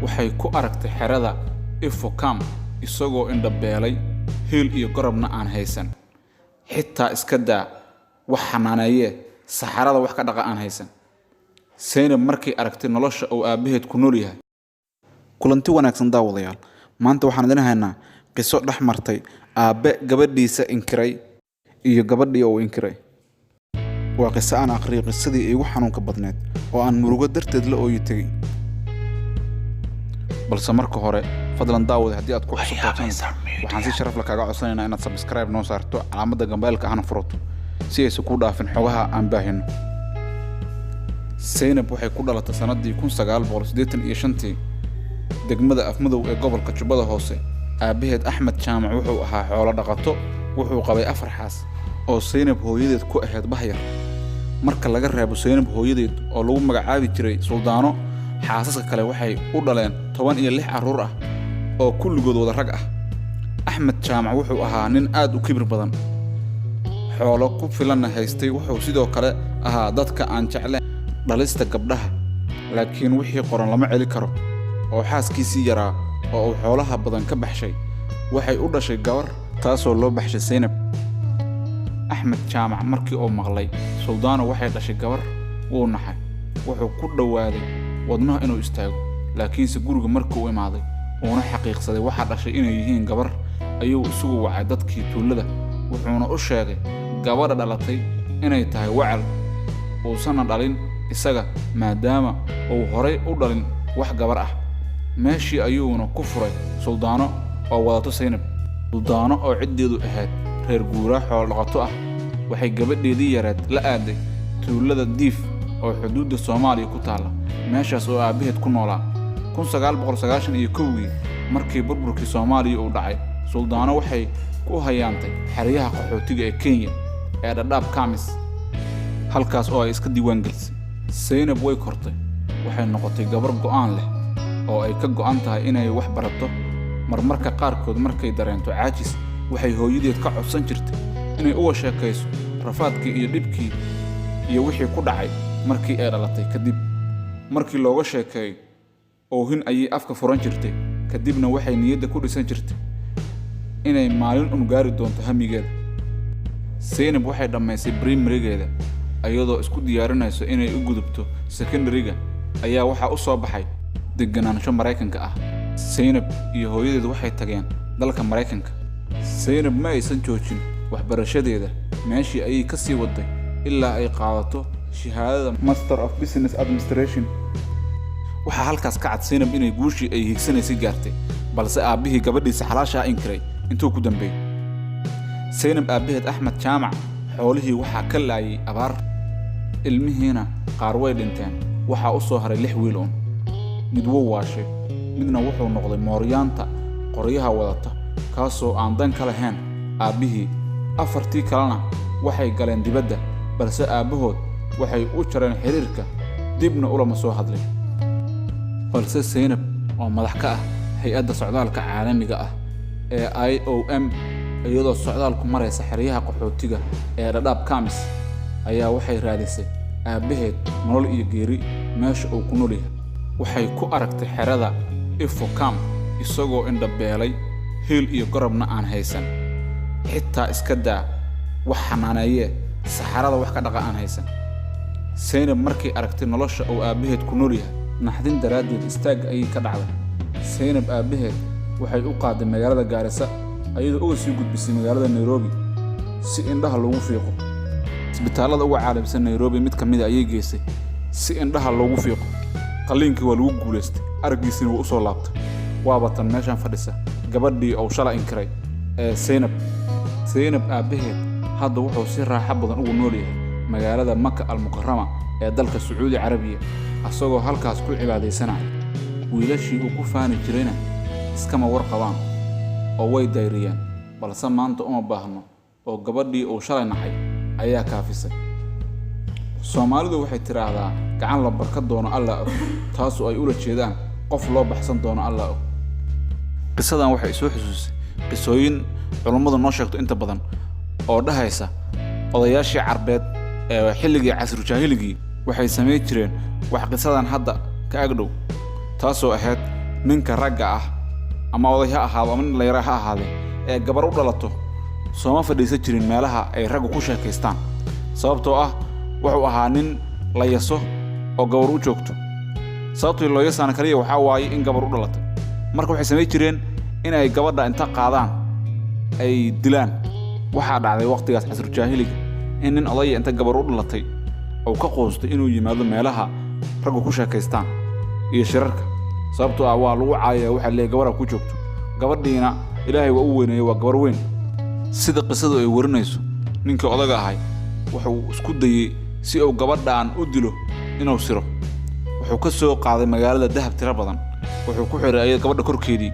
waxay ku aragtay xerada Ifocam isagoo indhabeelay heel iyo gorobna aan haysan xitaa iska daa wax xanaaneeye saxarada wax ka dhaqa aan haysan. Zainab markay aragtay nolosha oo aabaheed ku nool yahay. kulanti wanaagsan daawadayaal, maanta waxaan idin haynaa qiso dhex martay aabe gabadhiisa inkiray iyo gabadhii uu inkiray. waa qiso aan aqriyay qisadii iigu xanuunka badneed oo aan murugo darteed la ooyi tagay. balse marka hore fadlan daawada haddii aad ku cusubtahay waxaan si sharaf leh kaaga codsanaynaa inaad subscribe noo saarto calaamadda gambeelka ahna furato si aysan ku dhaafin xogaha aan baahino. Zainab waxay ku dhalatay sanadii 1985 degmada Afmadow ee gobolka Jubbada Hoose. aabaheed Axmed Jaamac wuxuu ahaa xoolo dhaqato, wuxuu qabay 4 xaas oo Zainab hooyadeed ku ahayd bahyar. marka laga reebo Zainab hooyadeed oo lagu magacaabi jiray Suldaano, xaasaska kale waxay u dhaleen 16 carruur ah oo kulligood wada rag ah. Axmed Jaamac wuxuu ahaa nin aad u kibir badan, xoolo ku filan haystay. wuxuu sidoo kale ahaa dadka aan jeclayn dhalista gabdhaha, laakiin wixii qoran lama celi karo. oo xaaskiisii yaraa oo uu xoolaha badan ka baxshay waxay u dhashay gabar taasoo loo baxshay Zainab. Axmed Jaamac markii uu maqlay Suldaano waxay dhashay gabar wuu naxay, wuxuu ku dhawaaday wadnaha inuu istaago. laakiinse guriga markii uu imaaday uuna xaqiiqsaday waxa dhashay inay yihiin gabar ayuu isugu wacay dadkii tuulada, wuxuuna u sheegay gabadha dhalatay inay tahay wacal uusan dhalin isaga maadaama uu horay u dhalin wax gabar ah. meeshii ayuuna ku furay Suldaano oo wadato Zainab. Suldaano oo ciddeedu ahayd reer guura xoolo dhaqato ah waxay gabadheedii yareed la aaday tuulada Diif oo xuduudda Soomaaliya ku taala, meeshaas oo aabaheed ku noolaa. 1991 markii burburkii Soomaaliya uu dhacay, Suldaano waxay ku hayaantay xeryaha qaxootiga ee Kenya ee Dadaab Kamis, halkaas oo ay iska diiwaan gelisay. Zainab way kortay, waxay noqotay gabar go'aan leh oo ay ka go'an tahay inay wax barato. marmarka qaarkood markay dareento caajis waxay hooyadeed ka codsan jirtay inay uga sheekayso rafaadkii iyo dhibkii iyo wixii ku dhacay markii ay dhalatay. kadib markii looga sheekeeyo oohin ayay afka furan jirtay, kadibna waxay niyadda ku dhisan jirtay inay maalin gaari doonto hamigeeda. Zainab waxay dhammaysay primary-geeda iyadoo isku diyaarinayso inay u gudubto secondary-ga ayaa waxaa u soo baxay deganaansho Mareykanka ah. Zainab iyo hooyadeed waxay tageen dalka Mareykanka. Zainab ma aysan joojin waxbarashadeeda, meeshii ayay ka sii waday ilaa ay qaadato shahaadada Master of Business Administration. waxaa halkaas ka cad Zainab inay guushii ay hiigsanaysay gaartay, balse aabihii gabadhiisa xalaasha inkiray intuu ku dambeeyay. Zainab aabaheed Axmed Jaamac xoolihii waxaa ka laayay abaar, ilmihiina qaar way dhinteen. waxaa u soo haray 6 wiil oo mid wuu waashay, midna wuxuu noqday mooryaanta qoryaha wadata kaasoo aan dan ka lahayn aabihii. 4tii kalena waxay galeen dibadda, balse aabahood waxay u jareen xiriirka, dibna ulama soo hadlin. balse Zainab oo madax ka ah hay'adda socdaalka caalamiga ah ee IOM, iyadoo socdaalku maraysa xeryaha qaxootiga ee Dadaab Kamis, ayaa waxay raadisay aabaheed nolol iyo geeri meesha uu ku nool yahay. waxay ku aragtay xerada Ifocam isagoo indhabeelay heel iyo gorobna aan haysan xitaa iska daa wax xanaaneeye saxarada wax ka dhaqa aan haysan. Zainab markay aragtay nolosha oo aabaheed ku nool yahay, naxdin daraaddeed istaag ayay ka dhacday. Zainab aabaheed waxay u qaaday magaalada Gaarisa ayadoo uga sii gudbisay magaalada Nairobi si indhaha loogu fiiqo. isbitaalada ugu caalamsan Nairobi mid ka mid ah ayay geysay si indhaha loogu fiiqo. qalliinkii waa lagu guuleystay, araggiisina wuu u soo laabtay. waaba tan meeshan fadhisa gabadhii oo shala inkiray ee Zainab aabaheed hadda wuxuu si raaxo badan ugu nool yahay magaalada Maka al-Mukarrama ee dalka Sacuudi Carabiya, asagoo halkaas ku cibaadaysanaya. wiilashii uu ku faani jirayna iskama warqabaan oo way dayriyeen, balse maanta uma baahno oo gabadhii uu shalay naxay ayaa kaafisay. Soomaalidu waxay tiraahdaa gacan la barka doono Allah og, taasoo ay ula jeedaan qof loo baxsan doono Allah og. qisadan waxay soo xusuusay qisooyin culummadu noo sheegto inta badan oo dhahaysa odayaashii Carbeed ee xilligii casru jaahiligii waxay sameey jireen wax qisadan hadda ka agdhow, taasoo ahayd ninka ragga ah ama oday ha ahaado ama nin la yara ha ahaade ee gabar u dhalato sooma fadhiisan jirin meelaha ay raggu ku sheekaystaan sababtoo ah wuxuu ahaa nin la yaso oo gabar u joogto sababtoo loo yasana kaliya waxa waaye in gabar u dhalato marka waxay sameey jireen in ay gabadha inta qaadaan ay dilaan waxa dhacday waqtigaas casr jaahiliga in nin oday inta gabar u dhalatay oo ka qoostay inuu yimaado meelaha raggu ku sheekaystaan iyo shirarka sababtoo ah waa lagu caayay waxa leeyahay gabar ku joogto gabadhiina ilaahay waa u weynayo waa gabar weyn sida qisadu ay warinayso ninka odaga ahay wuxuu isku dayay si uu gabadhaan u dilo inuu siro wuxuu ka soo qaaday magaalada dahab tira badan wuxuu ku xiray gabadha korkeedii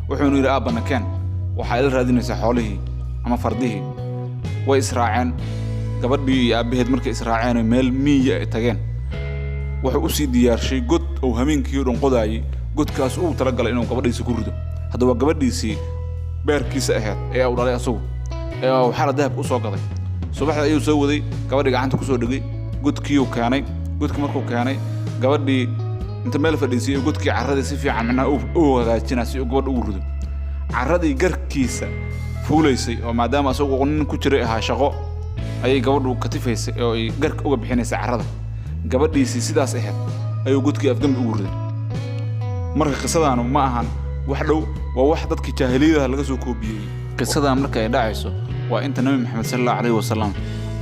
wuxuu yiri aabana keen waxa ila raadinaysaa xoolihii ama fardihii way israaceen gabadhii iyo aabaheed markay israaceen meel miya ay tageen wuxuu u sii diyaarshay god oo hameenkii dhan qodaayay godkaas uu tala galay inuu gabadhiisa ku rido hadaba gabadhiisii beerkiisa ahayd ee uu dhalay asagu ee waxa la dahab u soo gaday subaxda ayuu soo waday gabadhii gacanta ku soo dhigay godkii uu keenay godkii markuu keenay gabadhii inta meel fadhiisay godkii carradii si fiican macna uu hagaajinaa si uu gabadh ugu rido carradii garkiisa fuulaysay oo maadaama asagu nin ku jiray ahaa shaqo ayay gabadhu ka tifaysay oo ay garka uga bixinaysay carrada gabadhiisii sidaas ahayd ayuu godkii afgambi ugu riday marka qisadanu ma ahan wax dhow waa wax dadkii jaahiliyada laga soo koobiyay qisadan marka ay dhacayso waa inta nabi maxamed sallallahu alayhi wasallam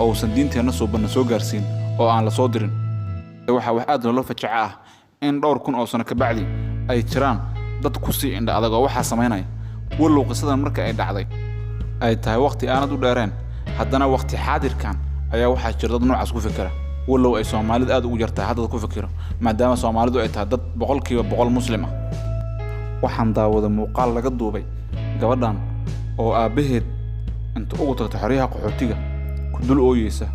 oo san diinteena soo bana soo gaarsiin oo aan la soo dirin waxa wax aad loo fajaca ah in dhowr kun oo sano ka bacdi ay jiraan dad ku sii indha adag oo waxa sameynay walow qisadan marka ay dhacday ay tahay waqti aanad u dheereen haddana waqti xaadirkan ayaa waxa jira dad noocaas ku fikira walow ay Soomaalidu aad ugu jartaa hadda ku fikiro maadaama Soomaalidu ay tahay dad 100% muslim ah waxaan daawada muuqaal laga duubay gabadhan oo aabaheed inta ugu tagtay xariyaha qaxootiga ku dul ooyeysa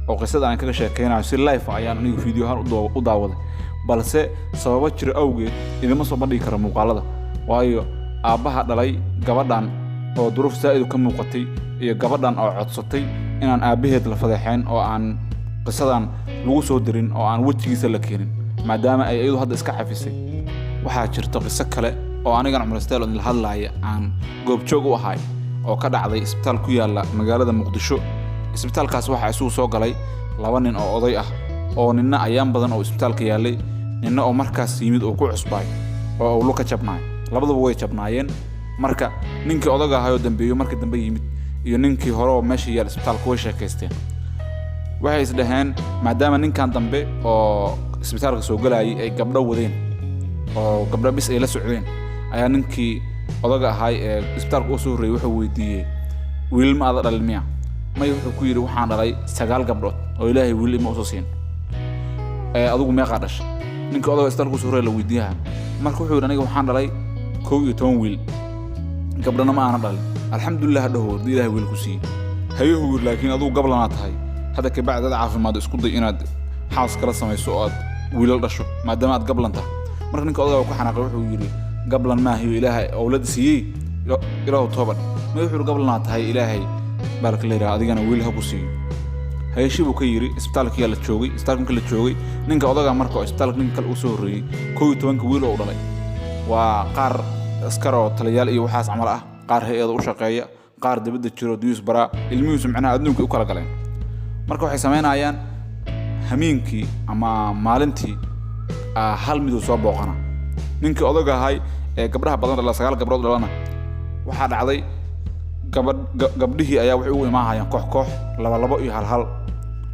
oo qisada aan kaga sheekeynayo si live ayaan anigu video ahaan u daawaday balse sababo jira awgeed idima soo bandhigi kara muuqaalada waayo aabaha dhalay gabadhan oo duruuf saa'id ka muuqatay iyo gabadhan oo codsatay inaan aabaheed la fadeexeen oo aan qisadan lagu soo dirin oo aan wajigiisa la keenin maadaama ay iyadu hadda iska xafisay waxaa jirta qiso kale oo aniga Cumar Steel oo la hadlaaya aan goobjoog u ahay oo ka dhacday isbitaal ku yaala magaalada Muqdisho isbitaalkaas waxa isugu soo galay laba nin oo oday ah oo ninna ayaan badan oo isbitaalka yaalay ninna oo markaas yimid oo ku cusbay oo uu ka jabnay labaduba way jabnaayeen marka ninkii odaga ahaa oo dambeeyo markii dambe yimid iyo ninkii hore oo meesha yaal isbitaalka way sheekaysteen waxay isdhahaan maadaama ninkan dambe oo isbitaalka soo galayay ay gabdho wadeen oo gabdho bis ay la socdeen ayaa ninkii odaga ahaa ee isbitaalka u soo horeeyay wuxuu weydiiyay wiil ma ada dhalmiya ma wuxuu ku yiri waxaan dhalay 9 gabdhood oo Ilaahay wiil ima soo siin adigu meeqa dhashay ninkii odaga isbitaalka u soo horeeyay la weydiiyay marka wuxuu yiri aniga waxaan dhalay 11 wiil gabdhana ma aan dhalin alxamdulillah dhaho Ilaahay wiil ku siiyay hayo laakiin adigu gablana tahay hada ka bacda caafimaad isku day inaad xaas kala samayso oo aad wiilal dhasho maadaama aad gablanta marka ninka odaga ku xanaaqay wuxuu yiri gablan ma hiyo Ilaahay awlad siiyay ilaahu toban ma wuxuu gablana tahay Ilaahay baraka leeyahay adigana wiil ha ku siiyo hayshi buu ka yiri isbitaalka la joogay isbitaalka la joogay ninka odaga marka isbitaalka ninka kale u soo horeeyay 12 wiil oo dhalay waa qaar askar oo taliyaal iyo waxaas camal ah qaar hay'ad u shaqeeya qaar dibadda jiro diyus bara ilmihiisu macnaha adduunka u kala galeen marka waxay sameynayaan hameenkii ama maalintii hal mid soo booqana ninkii odaga ahay ee gabdhaha badan la 9 gabdhood dhalana waxa dhacday gabdhihii ayaa waxay u imaanayaan koox laba iyo hal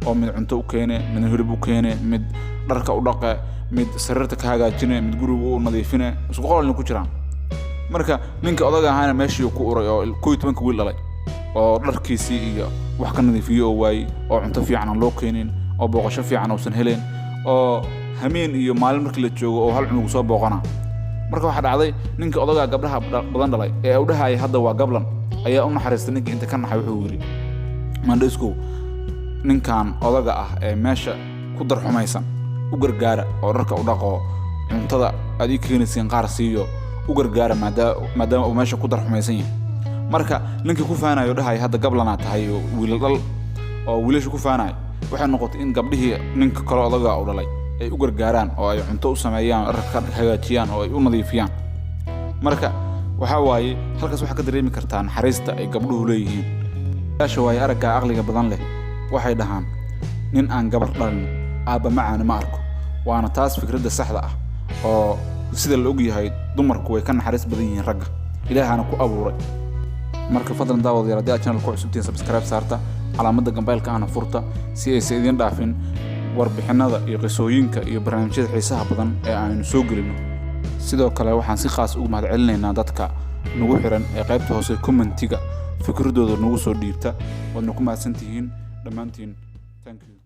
oo mid cunto u keenay mid hilib u keenay mid dharka u dhaqay mid sariirta ka hagaajinay mid guriga u nadiifinay isku qolna ku jiraan marka ninka odaga ahaana meeshii ku uray oo 12 wiil dhalay oo dharkiisii iyo wax ka nadiifiyo oo waay oo cunto fiican loo keenin oo booqasho fiican oo san heleen oo hameen iyo maalin markii la joogo oo hal cunug soo booqana marka waxa dhacday ninka odaga gabdhaha badan dhalay ee u dhahay hadda waa gablan ayaa u naxariistay ninka inta ka naxay wuxuu yiri mandisku ninkan odaga ah ee meesha ku darxumaysan u gargaara oo dharka u dhaqo cuntada adii keenaysan qaar siiyo u gargaara maadaama uu meesha ku darxumaysan yahay marka ninka ku faanayo dhahay hadda gablana tahay wiil dal oo wiilashu ku faanayo waxay noqotay in gabdhihii ninka kale odaga u dhalay ay u gargaaraan oo ay cunto u sameeyaan dharka hagaajiyaan oo ay u nadiifiyaan marka waxa waaye halkaas waxa ka dareemi kartaa naxariista ay gabdhuhu leeyihiin yaasha way aragga aqliga badan leh waxay dhahaan nin aan gabar dhalin aaba macaan ma arko waana taas fikradda saxda ah oo sida la og yahay dumarku way ka naxariis badan yihiin ragga ilaahana ku abuuray marka fadlan daawadayaal haddii aad channel ku cusubtiin subscribe saarta calaamadda gambeelka ana furta si aysan idin dhaafin warbixinada iyo qisooyinka iyo barnaamijyada xiisaha badan ee aanu soo gelino sidoo kale waxaan si khaas ugu mahadcelinaynaa dadka nagu xiran ee qaybta hoose commentiga fikradooda nagu soo dhiibta waadna ku mahadsantihiin dhammaantiin thank you